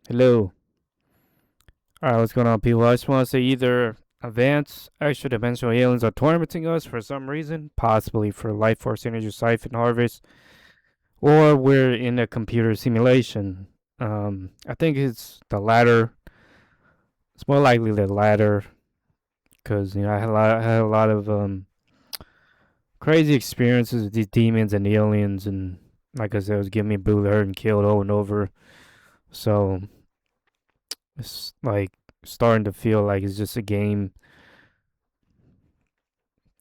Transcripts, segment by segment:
Hello. Alright, what's going on, people? I just want to say either advanced extra dimensional aliens are tormenting us for some reason, possibly for life force energy siphon harvest, or we're in a computer simulation. I think it's the latter. It's more likely the latter because I had a lot of crazy experiences with these demons and aliens, and like I said, it was getting me brutally hurt and killed over and over. So it's like starting to feel like it's just a game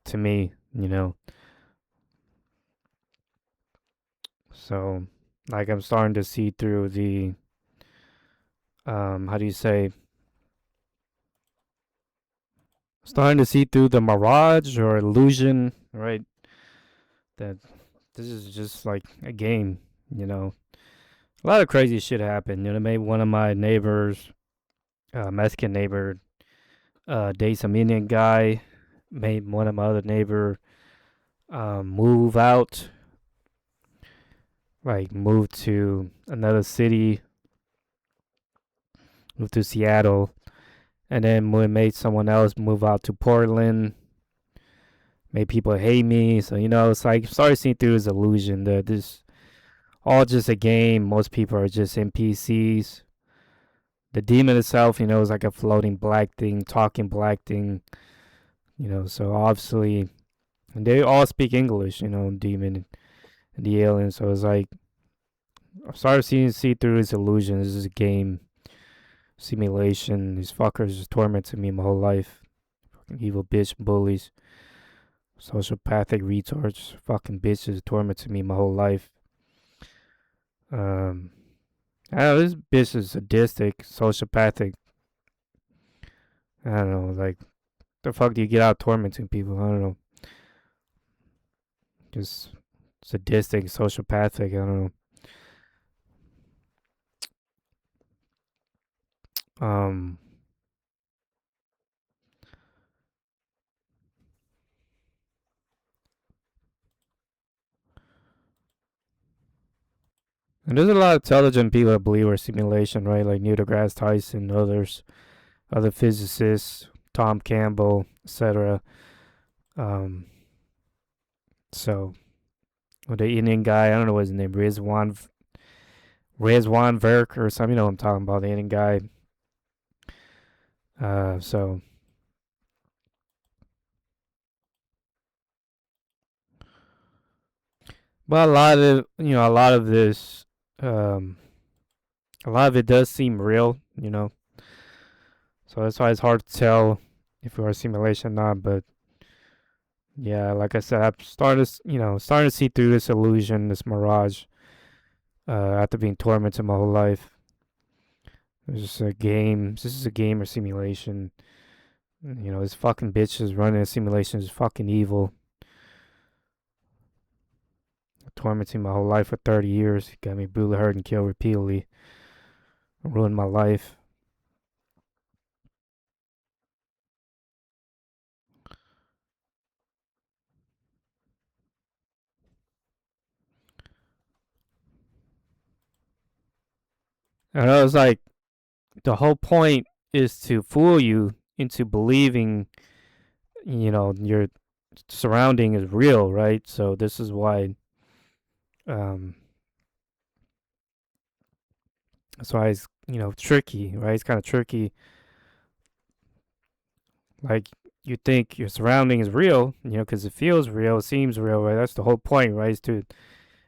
to me. So like I'm starting to see through the how do you say starting to see through the mirage or illusion, right? That this is just like a game. A lot of crazy shit happened. Maybe one of my neighbors, Mexican neighbor, date some Indian guy, made one of my other neighbor move out, like move to another city, move to Seattle, and then we made someone else move out to Portland. Made people hate me. So it's like started seeing through this illusion that this all just a game. Most people are just NPCs. The demon itself, is like a floating black thing, talking black thing. So obviously, and they all speak English. Demon and the alien. So it's like I started seeing see through this illusion. This is a game simulation. These fuckers just tormented me my whole life. Fucking evil bitch bullies. Sociopathic retards, fucking bitches tormented me my whole life. Um, I don't know, this bitch is sadistic, sociopathic. I don't know, like, the fuck do you get out tormenting people? I don't know. Just sadistic, sociopathic, I don't know. And there's a lot of intelligent people that believe we're simulation, right? Like Neil deGrasse Tyson, others, other physicists, Tom Campbell, etc. Um, so, with the Indian guy, I don't know what his name, Rizwan Verk or something. You know what I'm talking about, the Indian guy. So, but a lot of this, um, a lot of it does seem real. So that's why it's hard to tell if we're a simulation or not. But yeah, like I said, I'm starting to see through this illusion, this mirage, after being tormented my whole life. It's just a game. This is a game or simulation. This fucking bitch is running a simulation is fucking evil. Tormenting my whole life for 30 years. Got me brutally hurt and killed repeatedly. Ruined my life. And I was like, the whole point is to fool you into believing, your surrounding is real, right? So this is why, um, that's why it's, tricky, right? It's kind of tricky. Like, you think your surrounding is real, because it feels real, it seems real, right? That's the whole point, right? Is to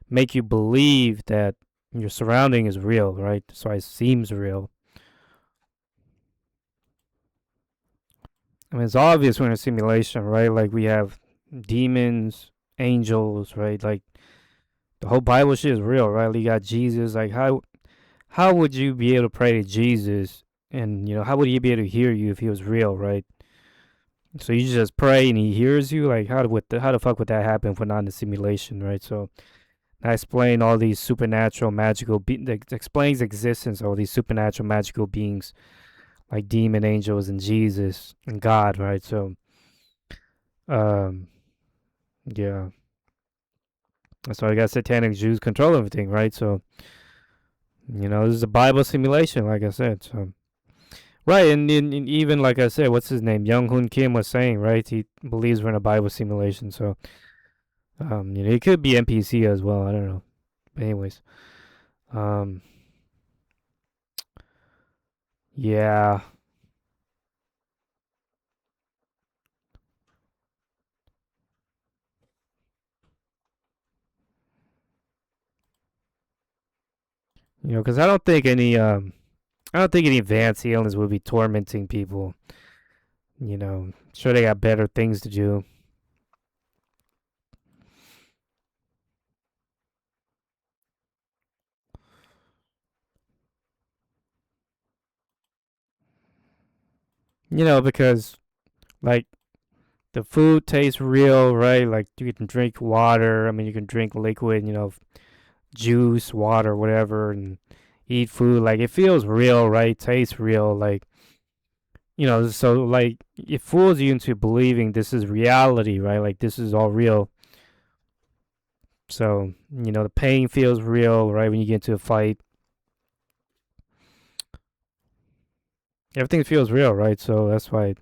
make you believe that your surrounding is real, right? That's why it seems real. I mean, it's obvious we're in a simulation, right? Like we have demons, angels, right? Like the whole Bible shit is real, right? Like, you got Jesus. Like how would you be able to pray to Jesus, and how would he be able to hear you if he was real, right? So you just pray and he hears you. Like how the fuck would that happen if we're not in a simulation, right? So I explain all these supernatural magical that explains the existence of all these supernatural magical beings like demon angels and Jesus and God, right? So um yeah. So I got satanic Jews control everything, right? So This is a Bible simulation, like I said. So right, and even like I said, what's his name? Young Hoon Kim was saying, right? He believes we're in a Bible simulation. So it could be NPC as well. I don't know. But anyways, um, yeah, because I don't think any advanced aliens would be tormenting people. Sure they got better things to do. Because like the food tastes real, right? Like you can drink water. I mean, you can drink liquid, juice, water, whatever, and eat food. Like it feels real, right? Tastes real. Like so like it fools you into believing this is reality, right? Like this is all real. So the pain feels real, right? When you get into a fight, everything feels real, right? So that's why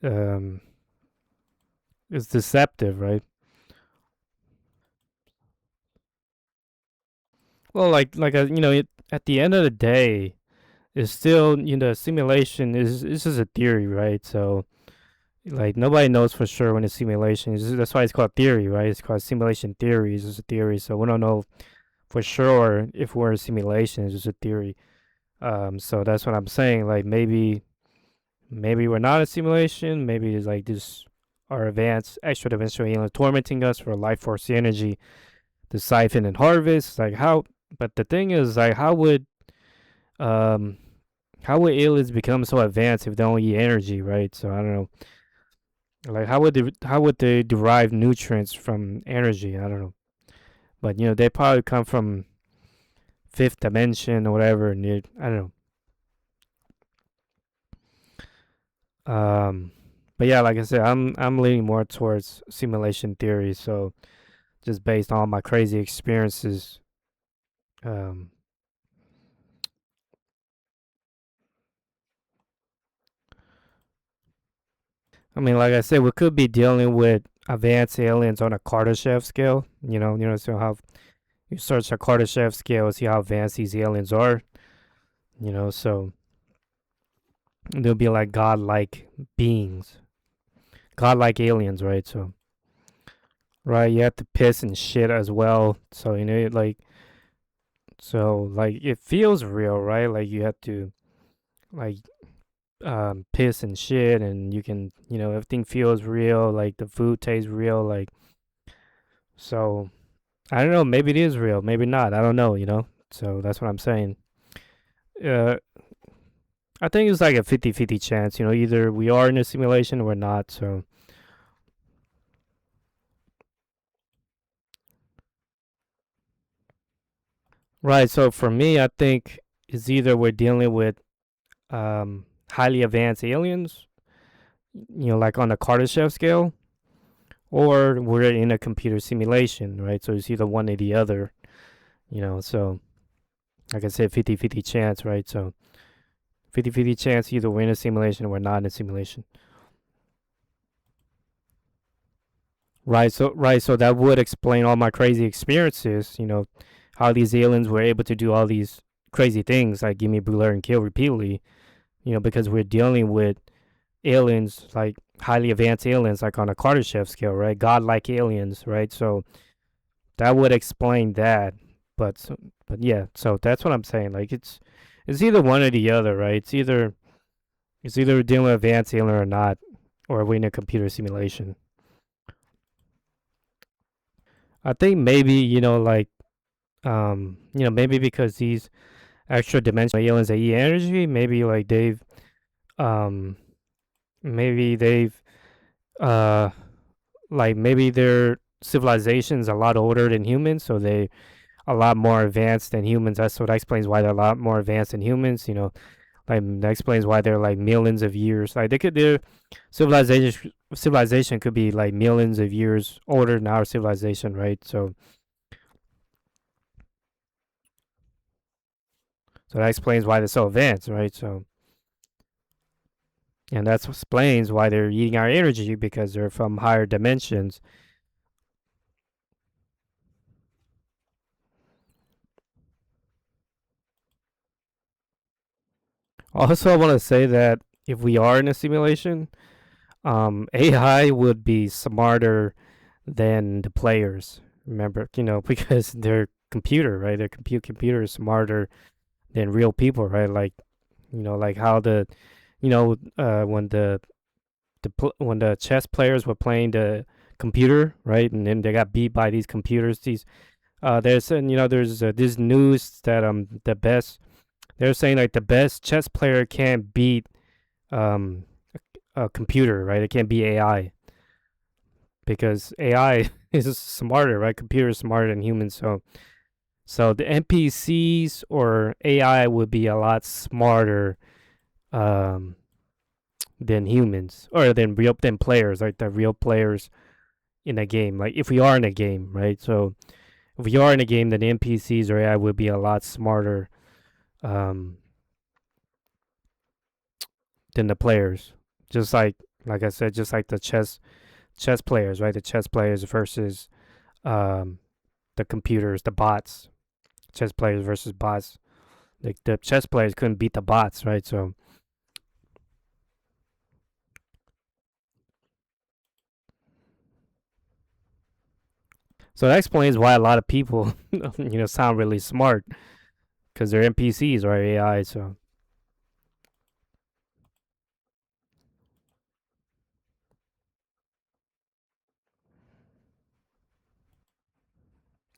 um, it's deceptive, right? Well, at the end of the day, it's still simulation is just a theory, right? So like nobody knows for sure when it's simulation. That's why it's called theory, right? It's called simulation theory. It's just a theory, so we don't know for sure if we're in simulation. It's just a theory. So that's what I'm saying. Like maybe we're not a simulation. Maybe it's like this our advanced extra dimensional alien tormenting us for life force energy to siphon and harvest. Like how? But the thing is, like, um how would aliens become so advanced if they don't eat energy, right? So I don't know. Like how would they derive nutrients from energy? I don't know. But they probably come from fifth dimension or whatever. And I don't know. But yeah, like I said, I'm leaning more towards simulation theory. So just based on my crazy experiences. Um, I mean, like I said, we could be dealing with advanced aliens on a Kardashev scale. So how you search a Kardashev scale, see how advanced these aliens are. So they'll be like godlike beings, godlike aliens, right? So right, you have to piss and shit as well. So like it feels real, right? Like you have to like piss and shit, and you can everything feels real. Like the food tastes real. Like so I don't know. Maybe it is real. Maybe not. I don't know. So that's what I'm saying. Uh, I think it's like a 50-50 chance. Either we are in a simulation or we're not. So right. So for me, I think it's either we're dealing with highly advanced aliens, like on the Kardashev scale, or we're in a computer simulation, right? So it's either one or the other. So like I said, 50-50 chance, right? So 50-50 chance either we're in a simulation or we're not in a simulation. Right, so that would explain all my crazy experiences. How these aliens were able to do all these crazy things, like give me blue and kill repeatedly. Because we're dealing with aliens, like highly advanced aliens, like on a Kardashev scale, right? Godlike aliens, right? So that would explain that. But yeah, so that's what I'm saying. Like it's either one or the other, right? It's either dealing with advanced alien or not, or we're in a computer simulation. I think maybe maybe because these extra dimensional aliens they eat energy, maybe like um they've uh like maybe their civilization's a lot older than humans, so they a lot more advanced than humans. That's what explains why they're a lot more advanced than humans. Like that explains why they're like millions of years. Like their civilization could be like millions of years older than our civilization, right? So So that explains why they're so advanced, right? So, and that explains why they're eating our energy because they're from higher dimensions. Also, I want to say that if we are in a simulation, AI would be smarter than the players. Remember, because they're computer, right? Their computer is smarter than real people, right? Like, like how when when the chess players were playing the computer, right? And then they got beat by these computers. There's there's this news that the best they're saying like the best chess player can't beat um a computer, right? It can't be AI because AI is smarter, right? Computer is smarter than humans, so the NPCs or AI would be a lot smarter um than humans or than players, like the real players in a game. Like if we are in a game, right? So if we are in a game, then the NPCs or AI would be a lot smarter um than the players. Just like I said, just like the chess players, right? The chess players versus um the computers, the bots. Chess players versus bots. Like the chess players couldn't beat the bots, right? So that explains why a lot of people, sound really smart because they're NPCs or AI. So,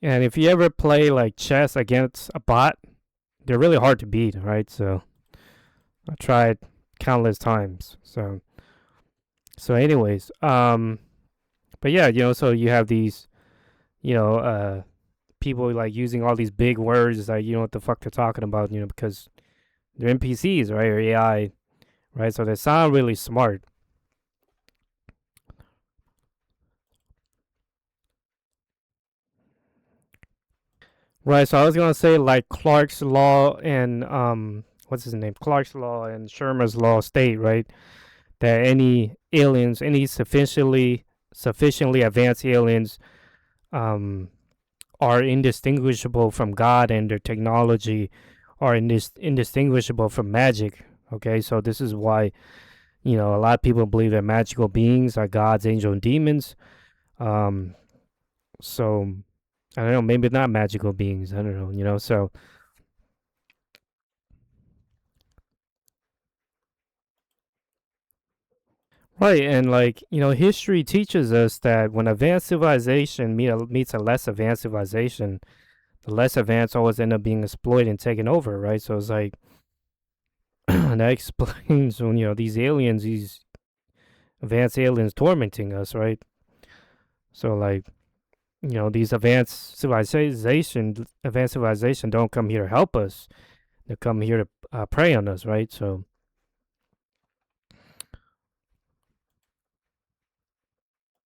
and if you ever play like chess against a bot, they're really hard to beat, right? So I tried countless times. Anyways, but yeah, so you have these, you know, uh, people like using all these big words like you know what the fuck they're talking about, because they're NPCs, right, or AI, right? So they sound really smart. Right, so I was gonna say like Clark's law and what's his name? Clark's law and Sherman's law state, right? That any aliens, any sufficiently advanced aliens, um, are indistinguishable from God, and their technology are indistinguishable from magic. Okay, so this is why a lot of people believe that magical beings are gods, angels, and demons. Um, so I don't know, maybe not magical beings. I don't know, so. Right, and like history teaches us that when advanced civilization meets a less advanced civilization, the less advanced always end up being exploited and taken over, right? So it's like that explains when these aliens, these advanced aliens, tormenting us, right? So like these advanced civilization don't come here to help us; they come here to prey on us, right? So